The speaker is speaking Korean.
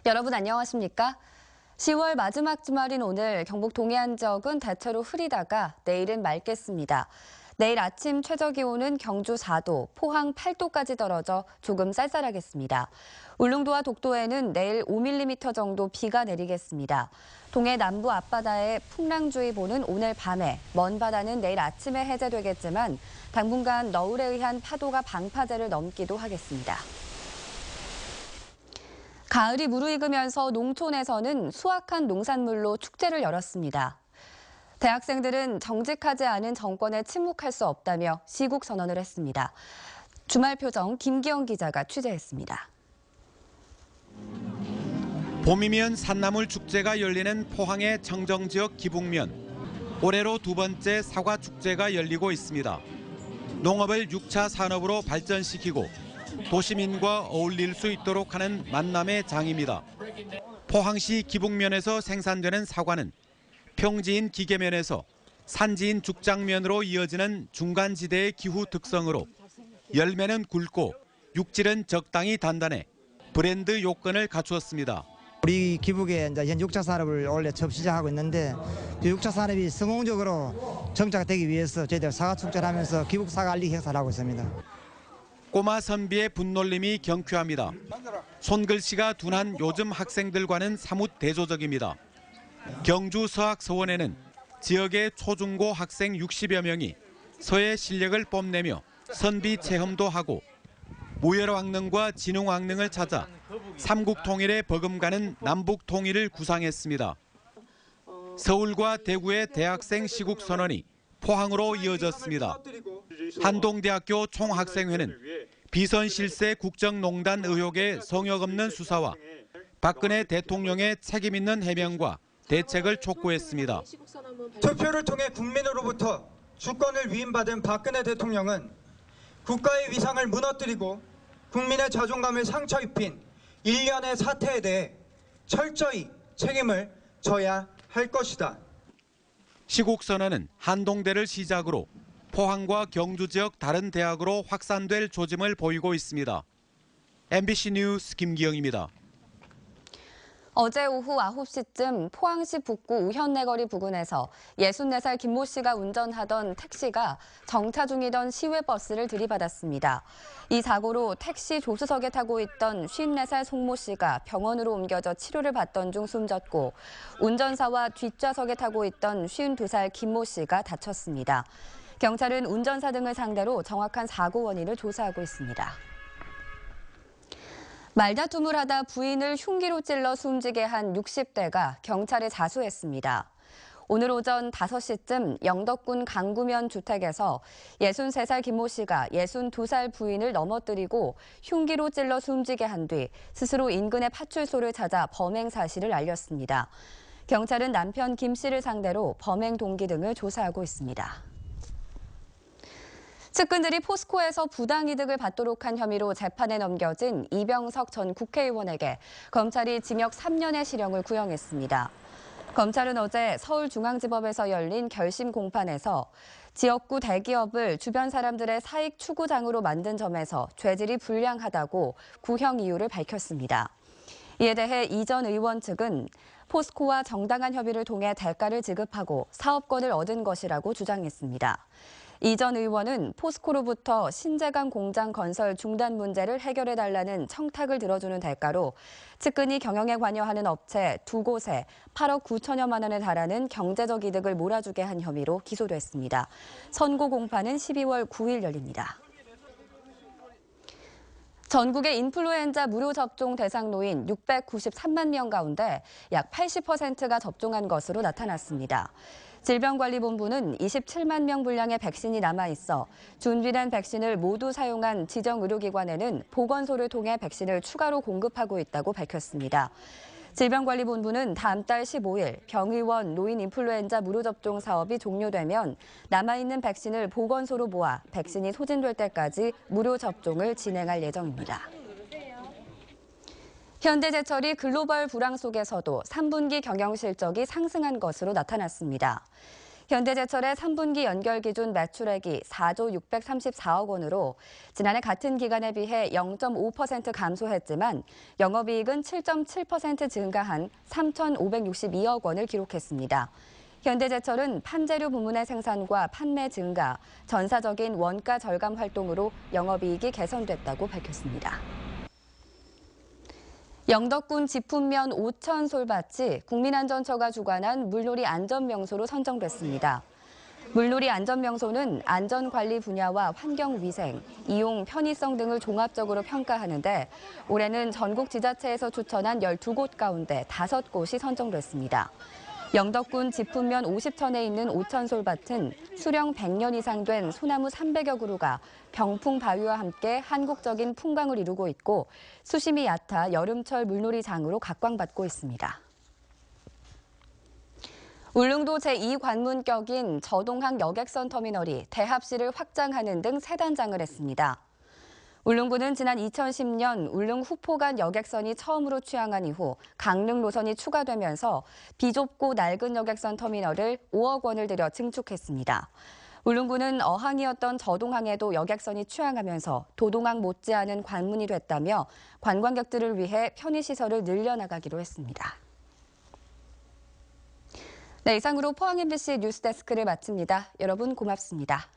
여러분 안녕하십니까? 10월 마지막 주말인 오늘 경북 동해안 지역은 대체로 흐리다가 내일은 맑겠습니다. 내일 아침 최저기온은 경주 4도, 포항 8도까지 떨어져 조금 쌀쌀하겠습니다. 울릉도와 독도에는 내일 5mm 정도 비가 내리겠습니다. 동해 남부 앞바다에 풍랑주의보는 오늘 밤에, 먼 바다는 내일 아침에 해제되겠지만 당분간 너울에 의한 파도가 방파제를 넘기도 하겠습니다. 가을이 무르익으면서 농촌에서는 수확한 농산물로 축제를 열었습니다. 대학생들은 정직하지 않은 정권에 침묵할 수 없다며 시국 선언을 했습니다. 주말 표정 김기영 기자가 취재했습니다. 봄이면 산나물 축제가 열리는 포항의 청정지역 기북면. 올해로 두 번째 사과 축제가 열리고 있습니다. 농업을 6차 산업으로 발전시키고 도시민과 어울릴 수 있도록 하는 만남의 장입니다. 포항시 기북면에서 생산되는 사과는 평지인 기계면에서 산지인 죽장면으로 이어지는 중간지대의 기후 특성으로 열매는 굵고 육질은 적당히 단단해 브랜드 요건을 갖추었습니다. 우리 기북에 이제 현 6차 산업을 원래 처음 시작하고 있는데 6차 산업이 성공적으로 정착되기 위해서 저희들 사과 축제를 하면서 기북 사과 알리기 행사를 하고 있습니다. 꼬마 선비의 분놀림이 경쾌합니다. 손글씨가 둔한 요즘 학생들과는 사뭇 대조적입니다. 경주 서학서원에는 지역의 초중고 학생 60여 명이 서예 실력을 뽐내며 선비 체험도 하고 무열왕릉과 진흥왕릉을 찾아 삼국 통일에 버금가는 남북 통일을 구상했습니다. 서울과 대구의 대학생 시국 선언이 포항으로 이어졌습니다. 한동대학교 총학생회는 비선실세 국정농단 의혹의 성역 없는 수사와 박근혜 대통령의 책임 있는 해명과 대책을 촉구했습니다. 투표를 통해 국민으로부터 주권을 위임받은 박근혜 대통령은 국가의 위상을 무너뜨리고 국민의 자존감을 상처 입힌 일련의 사태에 대해 철저히 책임을 져야 할 것이다. 시국선언은 한동대를 시작으로 포항과 경주 지역 다른 대학으로 확산될 조짐을 보이고 있습니다. MBC 뉴스 김기영입니다. 어제 오후 9시쯤 포항시 북구 우현내거리 부근에서 64살 김모 씨가 운전하던 택시가 정차 중이던 시외버스를 들이받았습니다. 이 사고로 택시 조수석에 타고 있던 54살 송모 씨가 병원으로 옮겨져 치료를 받던 중 숨졌고 운전사와 뒷좌석에 타고 있던 52살 김모 씨가 다쳤습니다. 경찰은 운전사 등을 상대로 정확한 사고 원인을 조사하고 있습니다. 말다툼을 하다 부인을 흉기로 찔러 숨지게 한 60대가 경찰에 자수했습니다. 오늘 오전 5시쯤 영덕군 강구면 주택에서 63살 김모 씨가 62살 부인을 넘어뜨리고 흉기로 찔러 숨지게 한 뒤 스스로 인근의 파출소를 찾아 범행 사실을 알렸습니다. 경찰은 남편 김 씨를 상대로 범행 동기 등을 조사하고 있습니다. 측근들이 포스코에서 부당이득을 받도록 한 혐의로 재판에 넘겨진 이병석 전 국회의원에게 검찰이 징역 3년의 실형을 구형했습니다. 검찰은 어제 서울중앙지법에서 열린 결심 공판에서 지역구 대기업을 주변 사람들의 사익 추구장으로 만든 점에서 죄질이 불량하다고 구형 이유를 밝혔습니다. 이에 대해 이 전 의원 측은 포스코와 정당한 협의를 통해 대가를 지급하고 사업권을 얻은 것이라고 주장했습니다. 이 전 의원은 포스코로부터 신재강 공장 건설 중단 문제를 해결해달라는 청탁을 들어주는 대가로 측근이 경영에 관여하는 업체 2곳에 8억 9천여만 원에 달하는 경제적 이득을 몰아주게 한 혐의로 기소됐습니다. 선고 공판은 12월 9일 열립니다. 전국의 인플루엔자 무료 접종 대상노인 693만 명 가운데 약 80%가 접종한 것으로 나타났습니다. 질병관리본부는 27만 명 분량의 백신이 남아있어 준비된 백신을 모두 사용한 지정 의료기관에는 보건소를 통해 백신을 추가로 공급하고 있다고 밝혔습니다. 질병관리본부는 다음 달 15일 병의원 노인 인플루엔자 무료 접종 사업이 종료되면 남아있는 백신을 보건소로 모아 백신이 소진될 때까지 무료 접종을 진행할 예정입니다. 현대제철이 글로벌 불황 속에서도 3분기 경영 실적이 상승한 것으로 나타났습니다. 현대제철의 3분기 연결 기준 매출액이 4조 634억 원으로 지난해 같은 기간에 비해 0.5% 감소했지만 영업이익은 7.7% 증가한 3,562억 원을 기록했습니다. 현대제철은 판재료 부문의 생산과 판매 증가, 전사적인 원가 절감 활동으로 영업이익이 개선됐다고 밝혔습니다. 영덕군 지품면 5천 솔밭이 국민안전처가 주관한 물놀이 안전명소로 선정됐습니다. 물놀이 안전명소는 안전관리 분야와 환경위생, 이용 편의성 등을 종합적으로 평가하는데 올해는 전국 지자체에서 추천한 12곳 가운데 5곳이 선정됐습니다. 영덕군 지품면 50천에 있는 5천 솔밭은 수령 100년 이상 된 소나무 300여 그루가 병풍 바위와 함께 한국적인 풍광을 이루고 있고 수심이 얕아 여름철 물놀이장으로 각광받고 있습니다. 울릉도 제2관문격인 저동항 여객선 터미널이 대합실을 확장하는 등 세 단장을 했습니다. 울릉군은 지난 2010년 울릉 후포간 여객선이 처음으로 취항한 이후 강릉 노선이 추가되면서 비좁고 낡은 여객선 터미널을 5억 원을 들여 증축했습니다. 울릉군은 어항이었던 저동항에도 여객선이 취항하면서 도동항 못지않은 관문이 됐다며 관광객들을 위해 편의시설을 늘려나가기로 했습니다. 네, 이상으로 포항 MBC 뉴스데스크를 마칩니다. 여러분 고맙습니다.